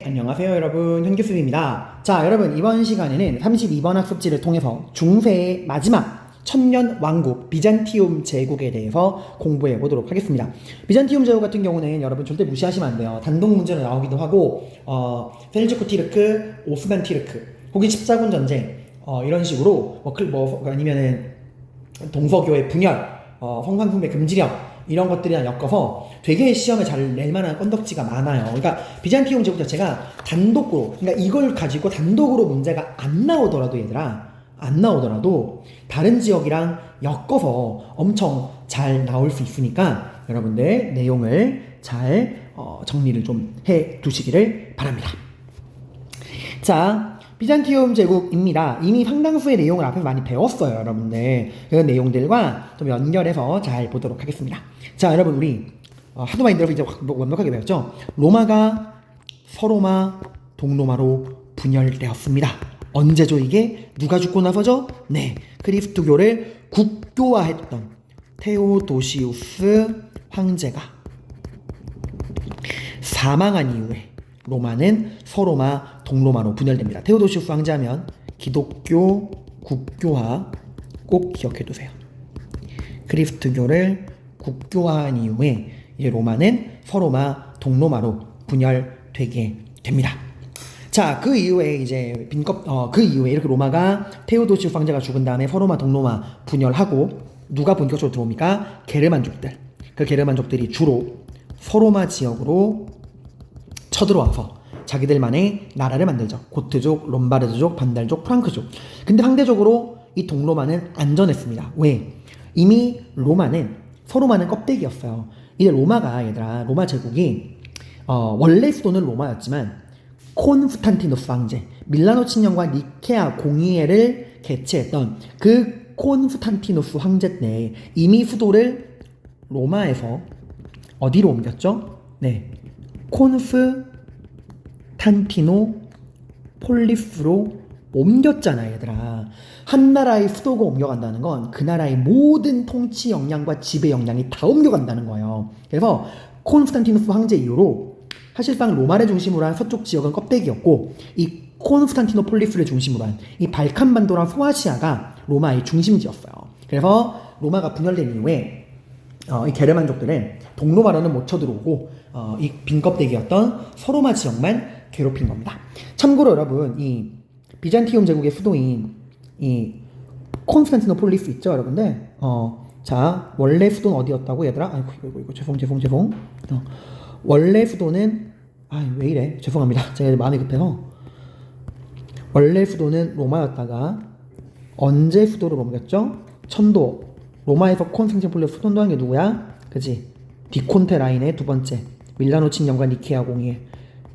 안녕하세요 여러분, 현규수입니다. 자 여러분, 이번 시간에는 32번 학습지를 통해서 중세의 마지막 천년 왕국 비잔티움 제국에 대해서 공부해 보도록 하겠습니다. 비잔티움 제국 같은 경우는 여러분 절대 무시하시면 안 돼요. 단독 문제로 나오기도 하고 셀주크 티르크, 오스만 티르크 혹은 십자군 전쟁 이런 식으로 아니면은 동서교의 분열, 성상숭배 금지령 이런 것들이랑 엮어서 되게 시험에 잘 낼 만한 건덕지가 많아요. 그러니까 비잔티움 제국 자체가 단독으로, 그러니까 이걸 가지고 단독으로 문제가 안 나오더라도 얘들아, 안 나오더라도 다른 지역이랑 엮어서 엄청 잘 나올 수 있으니까 여러분들 내용을 잘 정리를 좀 해 두시기를 바랍니다. 자, 비잔티움 제국입니다. 이미 상당수의 내용을 앞에서 많이 배웠어요, 여러분들. 그 내용들과 좀 연결해서 잘 보도록 하겠습니다. 자, 여러분, 우리 하도 많이 들어서 이제 완벽하게 배웠죠? 로마가 서로마, 동로마로 분열되었습니다. 언제죠 이게? 누가 죽고 나서죠? 네, 그리스도교를 국교화했던 테오도시우스 황제가 사망한 이후에 로마는 서로마, 동로마로 분열됩니다. 테오도시우스 황제하면 기독교 국교화 꼭 기억해두세요. 그리스도교를 국교화한 이후에 이제 로마는 서로마, 동로마로 분열되게 됩니다. 자, 그 이후에 이제 그 이후에 이렇게 로마가 테오도시우스 황제가 죽은 다음에 서로마, 동로마 분열하고 누가 본격적으로 들어옵니까? 게르만족들. 그 게르만족들이 주로 서로마 지역으로 쳐들어와서 자기들만의 나라를 만들죠. 고트족, 롬바르드족, 반달족, 프랑크족. 근데 상대적으로 이 동로마는 안전했습니다. 왜? 이미 서로마는 껍데기였어요. 이제 로마가, 얘들아, 로마 제국이 원래 수도는 로마였지만 콘스탄티누스 황제, 밀라노 친령과 니케아 공의회를 개최했던 그 콘스탄티누스 황제 때 이미 수도를 로마에서 어디로 옮겼죠? 네, 콘스탄티노폴리스로 옮겼잖아, 얘들아. 한 나라의 수도가 옮겨간다는 건 그 나라의 모든 통치 역량과 지배 역량이 다 옮겨간다는 거예요. 그래서 콘스탄티누스 황제 이후로 사실상 로마를 중심으로 한 서쪽 지역은 껍데기였고, 이 콘스탄티노폴리스를 중심으로 한 이 발칸반도랑 소아시아가 로마의 중심지였어요. 그래서 로마가 분열된 이후에 이 게르만족들은 동로마로는 못 쳐들어오고 이 빈껍데기였던 서로마 지역만 괴롭힌 겁니다. 참고로 여러분, 이 비잔티움 제국의 수도인 이 콘스탄티노폴리스 있죠, 여러분들? 자, 원래 수도는 어디였다고, 얘들아? 아이고, 이거 죄송. 원래 수도는, 왜 이래? 죄송합니다. 제가 마음이 급해서. 원래 수도는 로마였다가 언제 수도로 옮겼죠? 천도. 로마에서 콘스탄티노폴리스 수도한 게 누구야? 그지? 디콘테 라인의 두 번째, 밀라노 친령과 니케아 공의회,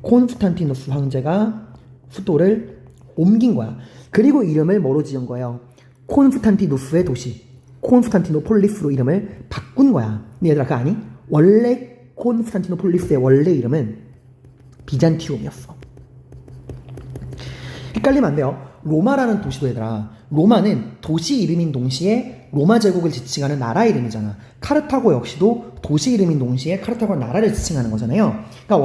콘스탄티누스 황제가 수도를 옮긴 거야. 그리고 이름을 뭐로 지은 거예요? 콘스탄티누스의 도시, 콘스탄티노폴리스로 이름을 바꾼 거야. 근데 얘들아, 그거 아니? 원래 콘스탄티노폴리스의 원래 이름은 비잔티움이었어. 헷갈리면 안 돼요. 로마라는 도시도, 얘들아, 로마는 도시 이름인 동시에 로마 제국을 지칭하는 나라 이름이잖아. 카르타고 역시도 도시 이름인 동시에 카르타고 나라를 지칭하는 거잖아요. 그러니까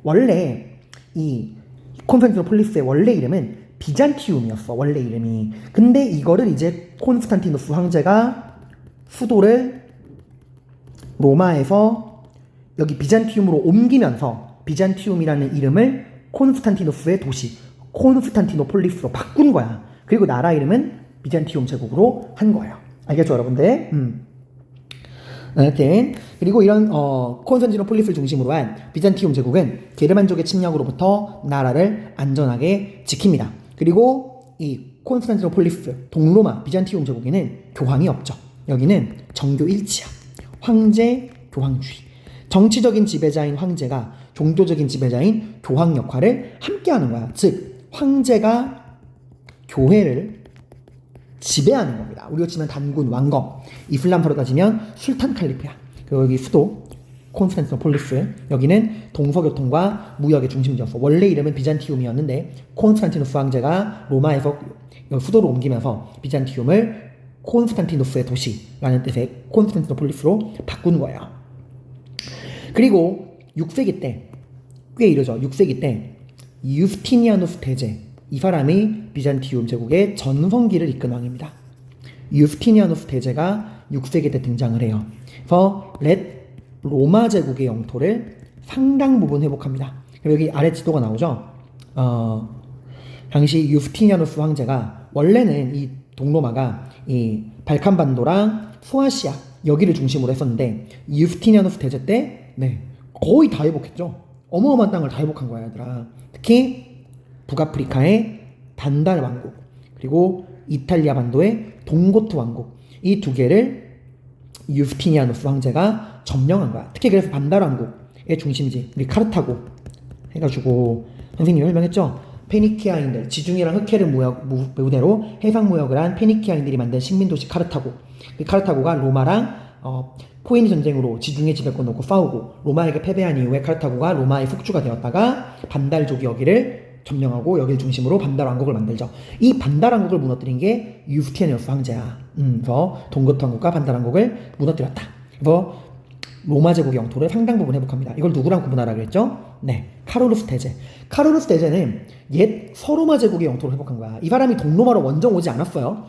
원래 이 콘스탄티노폴리스의 원래 이름은 비잔티움이었어, 원래 이름이. 근데 이거를 이제 콘스탄티누스 황제가 수도를 로마에서 여기 비잔티움으로 옮기면서 비잔티움이라는 이름을 콘스탄티누스의 도시, 콘스탄티노폴리스로 바꾼 거야. 그리고 나라 이름은 비잔티움 제국으로 한 거예요. 알겠죠, 여러분들? 하여튼, 그리고 이런 콘스탄티노폴리스를 중심으로 한 비잔티움 제국은 게르만족의 침략으로부터 나라를 안전하게 지킵니다. 그리고 이 콘스탄티노폴리스, 동로마, 비잔티움 제국에는 교황이 없죠. 여기는 정교 일치야. 황제, 교황주의. 정치적인 지배자인 황제가 종교적인 지배자인 교황 역할을 함께 하는 거야. 즉, 황제가 교회를 지배하는 겁니다. 우리가 치면 단군, 왕검. 이슬람파로 따지면 술탄 칼리프야. 그리고 여기 수도 콘스탄티노폴리스, 여기는 동서교통과 무역의 중심지였어. 원래 이름은 비잔티움이었는데 콘스탄티누스 황제가 로마에서 수도로 옮기면서 비잔티움을 콘스탄티누스의 도시라는 뜻의 콘스탄티노폴리스로 바꾼 거예요. 그리고 6세기 때, 꽤 이르죠. 6세기 때 유스티니아누스 대제, 이 사람이 비잔티움 제국의 전성기를 이끈 왕입니다. 유스티니아누스 대제가 6세기 때 등장을 해요. 그래서 로마 제국의 영토를 상당 부분 회복합니다. 그리고 여기 아래 지도가 나오죠. 당시 유스티니아누스 황제가 원래는 이 동로마가 이 발칸반도랑 소아시아 여기를 중심으로 했었는데 유스티니아누스 대제 때 거의 다 회복했죠. 어마어마한 땅을 다 회복한 거야, 얘들아. 특히 북아프리카의 반달 왕국 그리고 이탈리아 반도의 동고트 왕국 이 두 개를 유스티니아누스 황제가 점령한 거야. 특히 그래서 반달 왕국의 중심지 우리 카르타고 해가지고 선생님이 설명했죠. 페니키아인들, 지중해랑 흑해를 무대로 해상 무역을 한 페니키아인들이 만든 식민도시 카르타고. 그 카르타고가 로마랑 포에니 전쟁으로 지중해 지배권 놓고 싸우고 로마에게 패배한 이후에 카르타고가 로마의 속주가 되었다가 반달족이 여기를 점령하고 여기를 중심으로 반달 왕국을 만들죠. 이 반달 왕국을 무너뜨린 게 유스티니아누스 황제야. 그래서 동고트 왕국과 반달 왕국을 무너뜨렸다. 그래서 로마 제국의 영토를 상당 부분 회복합니다. 이걸 누구랑 구분하라 그랬죠? 카로루스 대제. 카로루스 대제는 옛 서로마 제국의 영토를 회복한 거야. 이 사람이 동로마로 원정 오지 않았어요.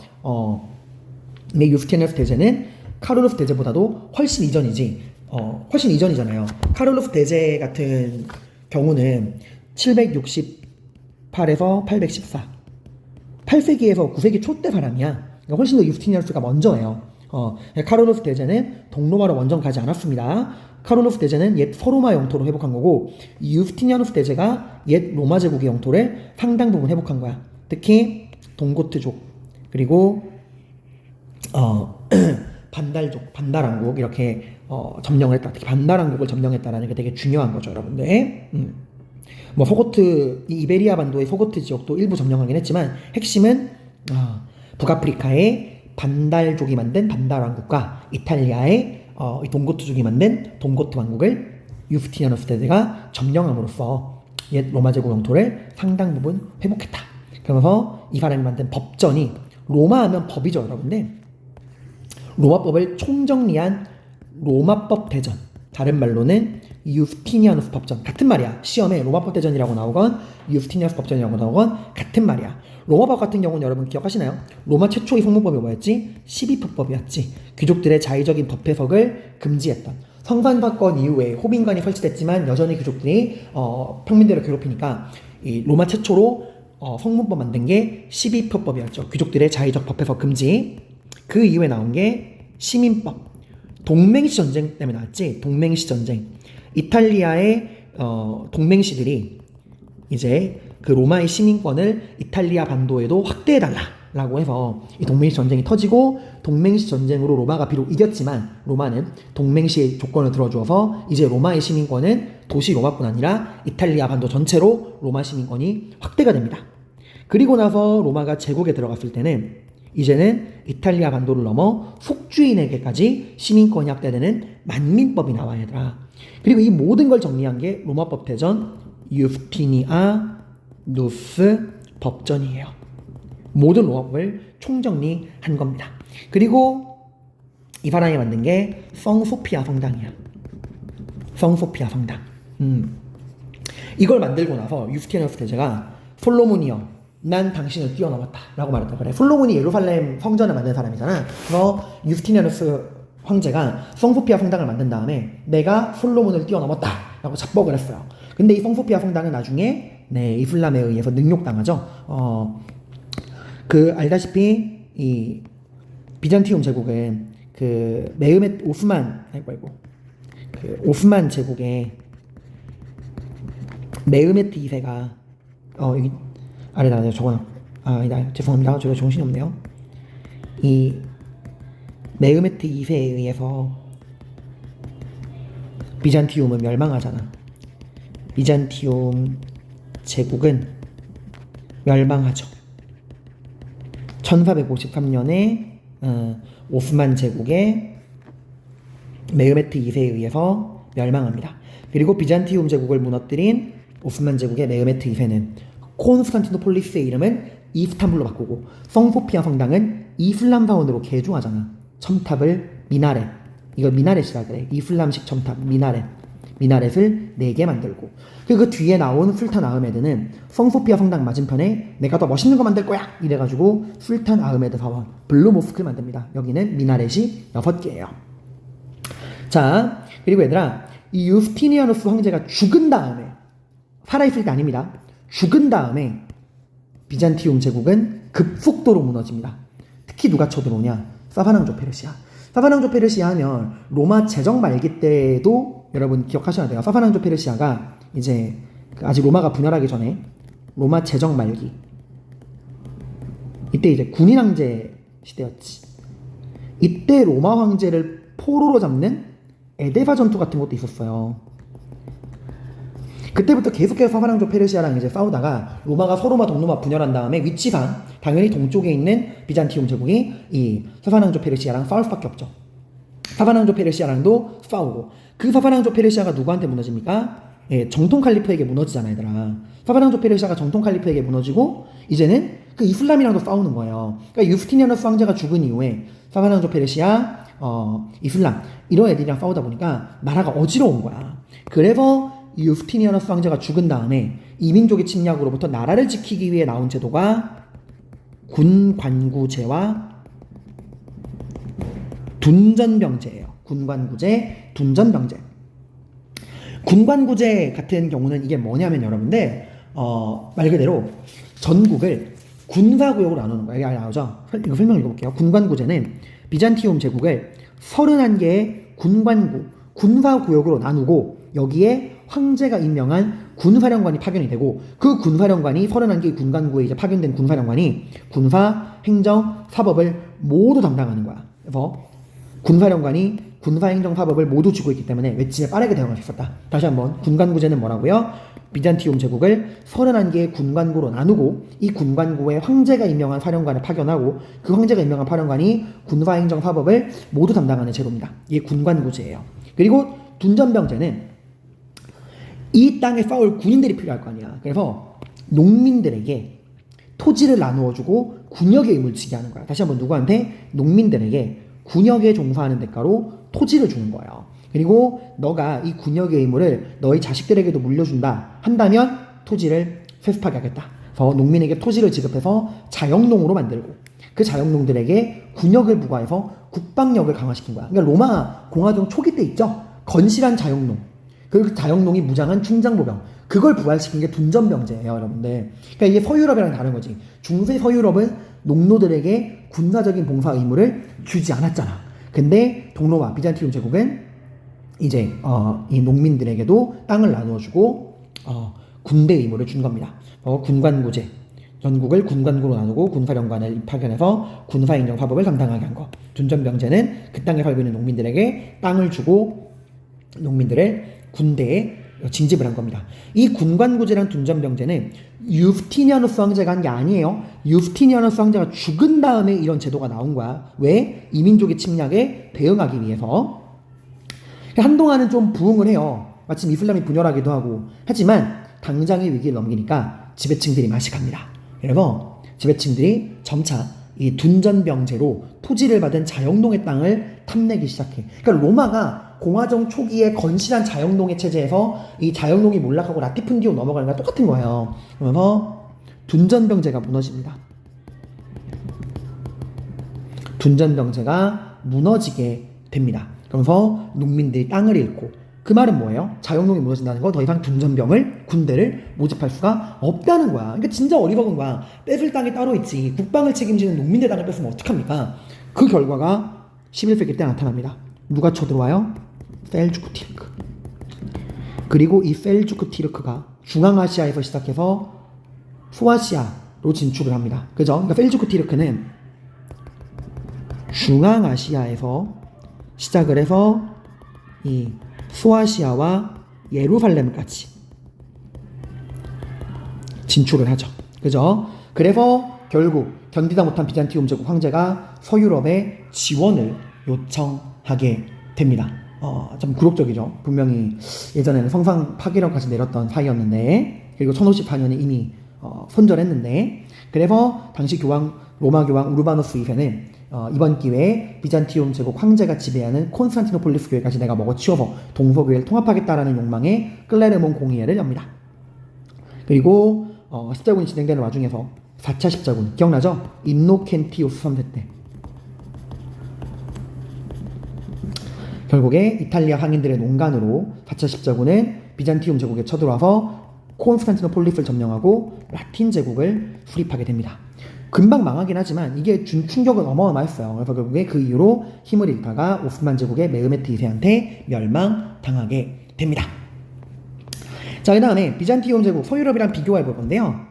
근데 유스티니아누스 대제는 카로루스 대제보다도 훨씬 이전이지. 훨씬 이전이잖아요. 카로루스 대제 같은 경우는 768에서 814. 8세기에서 9세기 초 때 사람이야. 그러니까 훨씬 더 유스티니아누스가 먼저예요. 카로루스 대제는 동로마로 원정 가지 않았습니다. 카로루스 대제는 옛 서로마 영토로 회복한 거고 유스티니아누스 대제가 옛 로마 제국의 영토를 상당 부분 회복한 거야. 특히 동고트족 그리고 반달족, 반달왕국 이렇게 점령을 했다. 특히 반달왕국을 점령했다라는 게 되게 중요한 거죠, 여러분들. 뭐 소고트, 이베리아 반도의 소고트 지역도 일부 점령하긴 했지만 핵심은 북아프리카의 반달족이 만든 반달 왕국과 이탈리아의 동고트족이 만든 동고트 왕국을 유스티니아누스 대제가 점령함으로써 옛 로마 제국 영토를 상당 부분 회복했다. 그러면서 이 사람이 만든 법전이 로마 하면 법이죠, 여러분들. 로마법을 총정리한 로마법 대전. 다른 말로는 유스티니아누스 법전. 같은 말이야. 시험에 로마법 대전이라고 나오건 유스티니아누스 법전이라고 나오건 같은 말이야. 로마법 같은 경우는 여러분 기억하시나요? 로마 최초의 성문법이 뭐였지? 12표법이었지. 귀족들의 자의적인 법 해석을 금지했던. 성산사건 이후에 호빈관이 설치됐지만 여전히 귀족들이 평민들을 괴롭히니까 이 로마 최초로 성문법 만든 게 12표법이었죠. 귀족들의 자의적 법 해석 금지. 그 이후에 나온 게 시민법. 동맹시 전쟁 때문에 나왔지. 동맹시 전쟁. 이탈리아의 동맹시들이 이제 그 로마의 시민권을 이탈리아 반도에도 확대해달라라고 해서 이 동맹시 전쟁이 터지고 동맹시 전쟁으로 로마가 비록 이겼지만 로마는 동맹시의 조건을 들어주어서 이제 로마의 시민권은 도시 로마뿐 아니라 이탈리아 반도 전체로 로마 시민권이 확대가 됩니다. 그리고 나서 로마가 제국에 들어갔을 때는 이제는 이탈리아 반도를 넘어 속주인에게까지 시민권이 확대되는 만민법이 나와야 되더라. 그리고 이 모든 걸 정리한 게 로마법 대전 유스티니아누스 법전이에요. 모든 로마법을 총정리한 겁니다. 그리고 이 사람이 만든 게 성소피아 성당이야. 성소피아 성당. 이걸 만들고 나서 유스티니아누스 대제가 솔로몬이여 난 당신을 뛰어넘었다 라고 말했다. 그래. 솔로몬이 예루살렘 성전을 만든 사람이잖아. 그래서 유스티니아누스 황제가 성소피아 성당을 만든 다음에 내가 솔로몬을 뛰어넘었다 라고 작복을 했어요. 근데 이 성소피아 성당은 나중에 이슬람에 의해서 능욕당하죠. 알다시피 이 비잔티움 제국은 그 메흐메트 오스만 제국의 메흐메트 2세가 여기 아래다 적어놔. 아니다. 죄송합니다. 제가 정신이 없네요. 이 메흐메트 2세에 의해서 비잔티움은 멸망하잖아. 비잔티움 제국은 멸망하죠. 1453년에 오스만 제국의 메흐메트 2세에 의해서 멸망합니다. 그리고 비잔티움 제국을 무너뜨린 오스만 제국의 메흐메트 2세는 콘스탄티노폴리스의 이름은 이스탄불로 바꾸고 성소피아 성당은 이슬람 사원으로 개종하잖아. 첨탑을 미나렛. 이걸 미나렛이라 그래. 이슬람식 첨탑 미나렛. 미나렛을 4개 만들고 그 뒤에 나온 술탄 아흐메드는 성소피아 성당 맞은편에 내가 더 멋있는 거 만들 거야 이래가지고 술탄 아흐메드 사원 블루 모스크를 만듭니다. 여기는 미나렛이 6개예요. 자, 그리고 얘들아, 이 유스티니아누스 황제가 죽은 다음에, 살아있을 때 아닙니다. 죽은 다음에 비잔티움 제국은 급속도로 무너집니다. 특히 누가 쳐들어오냐? 사바낭조 페르시아. 사바낭조 페르시아 하면 로마 제정 말기 때도 여러분 기억하셔야 돼요. 사바낭조 페르시아가 이제 아직 로마가 분열하기 전에 로마 제정 말기, 이때 이제 군인 황제 시대였지. 이때 로마 황제를 포로로 잡는 에데바 전투 같은 것도 있었어요. 그때부터 계속해서 사바낭조 페르시아랑 이제 싸우다가 로마가 서로마 동로마 분열한 다음에 위치상 당연히 동쪽에 있는 비잔티움 제국이 이 사바낭조 페르시아랑 싸울 수밖에 없죠. 사바낭조 페르시아랑도 싸우고, 그 사바낭조 페르시아가 누구한테 무너집니까? 예, 정통 칼리프에게 무너지잖아, 얘들아. 사바낭조 페르시아가 정통 칼리프에게 무너지고 이제는 그 이슬람이랑도 싸우는 거예요. 그러니까 유스티니아누스 황제가 죽은 이후에 사바낭조 페르시아, 이슬람 이런 애들이랑 싸우다 보니까 나라가 어지러운 거야. 그래서 유스티니아누스 황제가 죽은 다음에 이민족의 침략으로부터 나라를 지키기 위해 나온 제도가 군관구제와 둔전병제예요. 군관구제, 둔전병제. 군관구제 같은 경우는 이게 뭐냐면 여러분들 말 그대로 전국을 군사구역으로 나누는 거예요. 여기 나오죠? 이거 설명 읽어볼게요. 군관구제는 비잔티움 제국을 31개의 군관구, 군사구역으로 나누고 여기에 황제가 임명한 군사령관이 파견이 되고 그 군사령관이 31개의 군관구에 이제 파견된 군사령관이 군사, 행정, 사법을 모두 담당하는 거야. 그래서 군사령관이 군사, 행정, 사법을 모두 쥐고 있기 때문에 외침에 빠르게 대응할 수 있었다. 다시 한번 군관구제는 뭐라고요? 비잔티움 제국을 31개의 군관구로 나누고 이 군관구에 황제가 임명한 사령관을 파견하고 그 황제가 임명한 사령관이 군사, 행정, 사법을 모두 담당하는 제도입니다. 이게 군관구제예요. 그리고 둔전병제는 이 땅에 싸울 군인들이 필요할 거 아니야. 그래서 농민들에게 토지를 나누어주고 군역의 의무를 지게 하는 거야. 다시 한번 누구한테? 농민들에게 군역에 종사하는 대가로 토지를 주는 거예요. 그리고 너가 이 군역의 의무를 너희 자식들에게도 물려준다 한다면 토지를 세습하게 하겠다. 그래서 농민에게 토지를 지급해서 자영농으로 만들고 그 자영농들에게 군역을 부과해서 국방력을 강화시킨 거야. 그러니까 로마 공화정 초기 때 있죠? 건실한 자영농. 그 자영농이 무장한 충장보병. 그걸 부활시킨 게 둔전병제예요, 여러분들. 그러니까 이게 서유럽이랑 다른 거지. 중세 서유럽은 농노들에게 군사적인 봉사 의무를 주지 않았잖아. 근데 동로마 비잔티움 제국은 이제 이 농민들에게도 땅을 나누어주고 군대 의무를 준 겁니다. 군관구제. 전국을 군관구로 나누고 군사령관을 파견해서 군사행정사법을 담당하게 한 거. 둔전병제는 그 땅에 살고 있는 농민들에게 땅을 주고 농민들을 군대에 징집을 한 겁니다. 이 군관구제란 둔전병제는 유스티니아누스 황제가 한 게 아니에요. 유스티니아누스 황제가 죽은 다음에 이런 제도가 나온 거야. 왜? 이민족의 침략에 대응하기 위해서. 한동안은 좀 부흥을 해요. 마침 이슬람이 분열하기도 하고. 하지만 당장의 위기를 넘기니까 지배층들이 맛이 갑니다. 그래서 지배층들이 점차 이 둔전병제로 토지를 받은 자영농의 땅을 탐내기 시작해. 그러니까 로마가 공화정 초기에 건실한 자영농의 체제에서 이 자영농이 몰락하고 라티푼디오 넘어가는 거랑 똑같은 거예요. 그래서 둔전병제가 무너집니다. 둔전병제가 무너지게 됩니다. 그러면서 농민들이 땅을 잃고, 그 말은 뭐예요? 자영농이 무너진다는 거 더 이상 둔전병을, 군대를 모집할 수가 없다는 거야. 그러니까 진짜 어리석은 거야. 뺏을 땅이 따로 있지. 국방을 책임지는 농민들 땅을 뺏으면 어떡합니까? 그 결과가 11세기 때 나타납니다. 누가 쳐들어와요? 셀주크 티르크. 그리고 이 셀주크 티르크가 중앙아시아에서 시작해서 소아시아로 진출을 합니다. 그죠? 그러니까 셀주크 티르크는 중앙아시아에서 시작을 해서 이 소아시아와 예루살렘까지 진출을 하죠. 그죠? 그래서 결국 견디다 못한 비잔티움 제국 황제가 서유럽에 지원을 요청하게 됩니다. 좀 굴욕적이죠. 분명히 예전에는 성상 파괴력까지 내렸던 사이였는데, 그리고 1054년에 이미 손절했는데, 그래서 당시 교황, 로마 교황 우르바누스 2세는 이번 기회에 비잔티움 제국 황제가 지배하는 콘스탄티노폴리스 교회까지 내가 먹어치워서 동서교회를 통합하겠다라는 욕망에 클레르몬 공의회를 엽니다. 그리고 십자군이 진행되는 와중에서 4차 십자군 기억나죠? 인노켄티우스 3세 때 결국에 이탈리아 황인들의 농간으로 4차 십자군은 비잔티움 제국에 쳐들어와서 콘스탄티노폴리스를 점령하고 라틴 제국을 수립하게 됩니다. 금방 망하긴 하지만 이게 준 충격은 어마어마했어요. 그래서 결국에 그 이후로 힘을 잃다가 오스만 제국의 메흐메트 2세한테 멸망당하게 됩니다. 자, 그 다음에 비잔티움 제국 서유럽이랑 비교해 볼 건데요.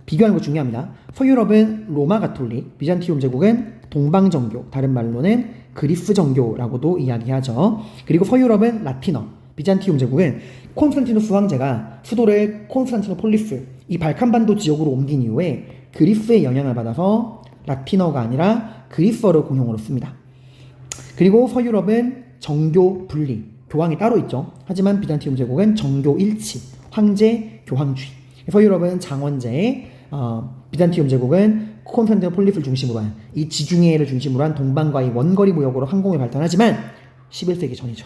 비교하는 거 중요합니다. 서유럽은 로마 가톨릭, 비잔티움 제국은 동방정교, 다른 말로는 그리스 정교라고도 이야기하죠. 그리고 서유럽은 라틴어, 비잔티움 제국은 콘스탄티누스 황제가 수도를 콘스탄티노폴리스, 이 발칸반도 지역으로 옮긴 이후에 그리스의 영향을 받아서 라틴어가 아니라 그리스어를 공용어로 씁니다. 그리고 서유럽은 정교 분리, 교황이 따로 있죠. 하지만 비잔티움 제국은 정교 일치, 황제 교황주의. 서유럽은 장원제, 비잔티움 제국은 콘스탄티노폴리스를 중심으로 한 이 지중해를 중심으로 한 동방과의 원거리 무역으로 항공을 발전하지만 11세기 전이죠.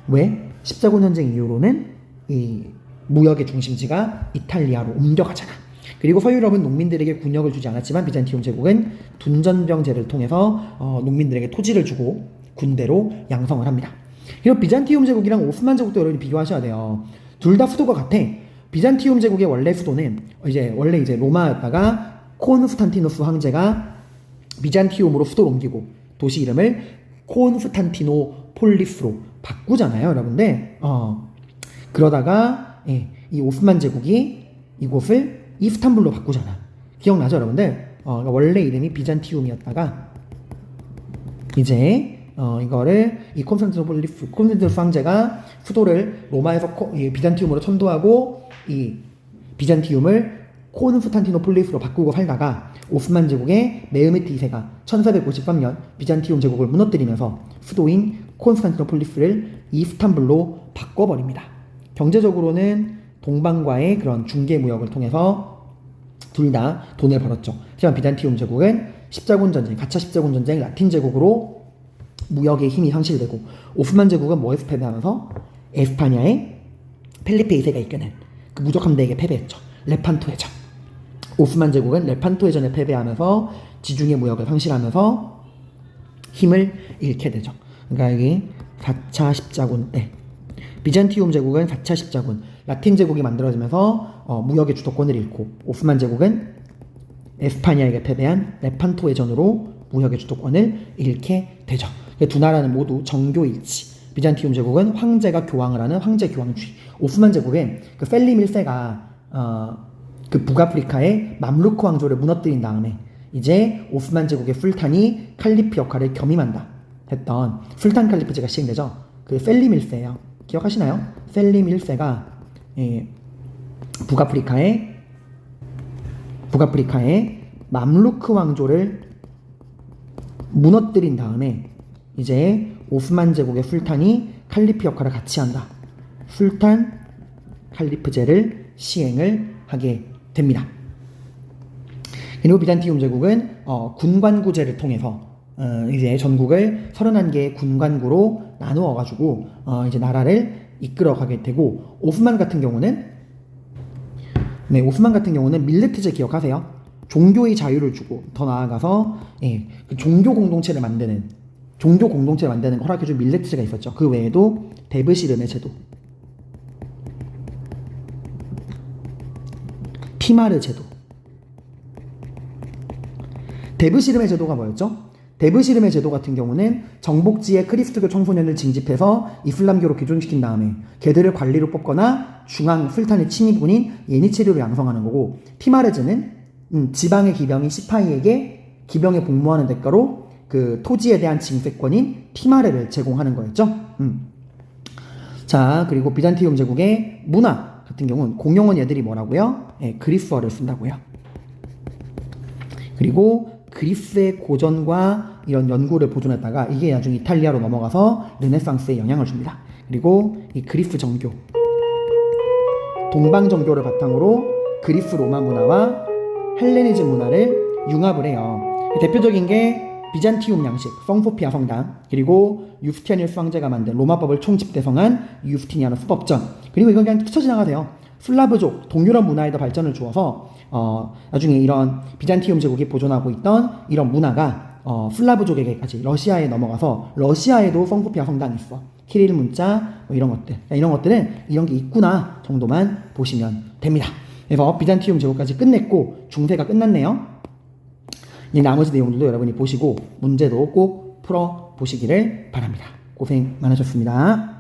왜? 십자군 전쟁 이후로는 이 무역의 중심지가 이탈리아로 옮겨가잖아. 그리고 서유럽은 농민들에게 군역을 주지 않았지만 비잔티움 제국은 둔전병제를 통해서 농민들에게 토지를 주고 군대로 양성을 합니다. 그리고 비잔티움 제국이랑 오스만 제국도 여러분이 비교하셔야 돼요. 둘 다 수도가 같아. 비잔티움 제국의 원래 수도는 원래 로마였다가 콘스탄티누스 황제가 비잔티움으로 수도를 옮기고 도시 이름을 콘스탄티노폴리스로 바꾸잖아요, 여러분들. 그러다가 이 오스만 제국이 이곳을 이스탄불로 바꾸잖아. 기억나죠, 여러분들? 그러니까 원래 이름이 비잔티움이었다가 이제 이거를 이 콘스탄티노폴리스 황제가 수도를 로마에서 비잔티움으로 천도하고 이 비잔티움을 콘스탄티노폴리스로 바꾸고 살다가 오스만 제국의 메흐메트 2세가 1453년 비잔티움 제국을 무너뜨리면서 수도인 콘스탄티노폴리스를 이스탄불로 바꿔버립니다. 경제적으로는 동방과의 그런 중개 무역을 통해서 둘 다 돈을 벌었죠. 하지만 비잔티움 제국은 십자군 전쟁, 4차 십자군 전쟁 라틴 제국으로 무역의 힘이 상실되고 오스만 제국은 뭐에서 패배하면서 에스파냐의 펠리페 2세가 이끄는 그 무적 함대에게 패배했죠. 레판토 해전. 오스만 제국은 레판토 해전에 패배하면서 지중해 무역을 상실하면서 힘을 잃게 되죠. 그러니까 여기 4차 십자군 때 비잔티움 제국은 4차 십자군 라틴 제국이 만들어지면서 무역의 주도권을 잃고 오스만 제국은 에스파냐에게 패배한 레판토 해전으로 무역의 주도권을 잃게 되죠. 두 나라는 모두 정교일치. 비잔티움 제국은 황제가 교황을 하는 황제 교황주의. 오스만 제국은 그 펠림 1세가 그 북아프리카의 맘루크 왕조를 무너뜨린 다음에 이제 오스만 제국의 술탄이 칼리프 역할을 겸임한다 했던 술탄 칼리프제가 시행되죠. 그 펠림 1세예요. 기억하시나요? 펠림 1세가 북아프리카의 맘루크 왕조를 무너뜨린 다음에 이제 오스만 제국의 술탄이 칼리프 역할을 같이 한다. 술탄 칼리프제를 시행을 하게 됩니다. 그리고 비잔티움 제국은 군관구제를 통해서 이제 전국을 31개의 군관구로 나누어 가지고 이제 나라를 이끌어가게 되고 오스만 같은 경우는 밀레트제 기억하세요? 종교의 자유를 주고 더 나아가서 그 종교 공동체를 만드는 허락해준 밀레트제가 있었죠. 그 외에도 데브시르메 제도, 티마르 제도. 데브시르메 제도가 뭐였죠? 데브시르메 제도 같은 경우는 정복지의 크리스트교 청소년을 징집해서 이슬람교로 귀존시킨 다음에 걔들을 관리로 뽑거나 중앙 술탄의 침입군인 예니체류로 양성하는 거고, 티마르제는 지방의 기병인 시파이에게 기병에 복무하는 대가로 그 토지에 대한 징세권인 티마레를 제공하는 거였죠. 자, 그리고 비잔티움 제국의 문화 같은 경우는 공용어는 얘들이 뭐라고요? 그리스어를 쓴다고요. 그리고 그리스의 고전과 이런 연구를 보존했다가 이게 나중에 이탈리아로 넘어가서 르네상스에 영향을 줍니다. 그리고 이 그리스 정교, 동방 정교를 바탕으로 그리스 로마 문화와 헬레니즘 문화를 융합을 해요. 대표적인 게 비잔티움 양식, 성소피아 성당, 그리고 유스티아니누스 황제가 만든 로마법을 총집대성한 유스티니아누스 법전, 그리고 이건 그냥 스쳐 지나가세요. 슬라브족, 동유럽 문화에 더 발전을 주어서 나중에 이런 비잔티움 제국이 보존하고 있던 이런 문화가 슬라브족에게까지 러시아에 넘어가서 러시아에도 성소피아 성당이 있어. 키릴 문자 뭐 이런 것들, 이런 것들은 이런 게 있구나 정도만 보시면 됩니다. 그래서 비잔티움 제국까지 끝냈고 중세가 끝났네요. 이 나머지 내용들도 여러분이 보시고 문제도 꼭 풀어 보시기를 바랍니다. 고생 많으셨습니다.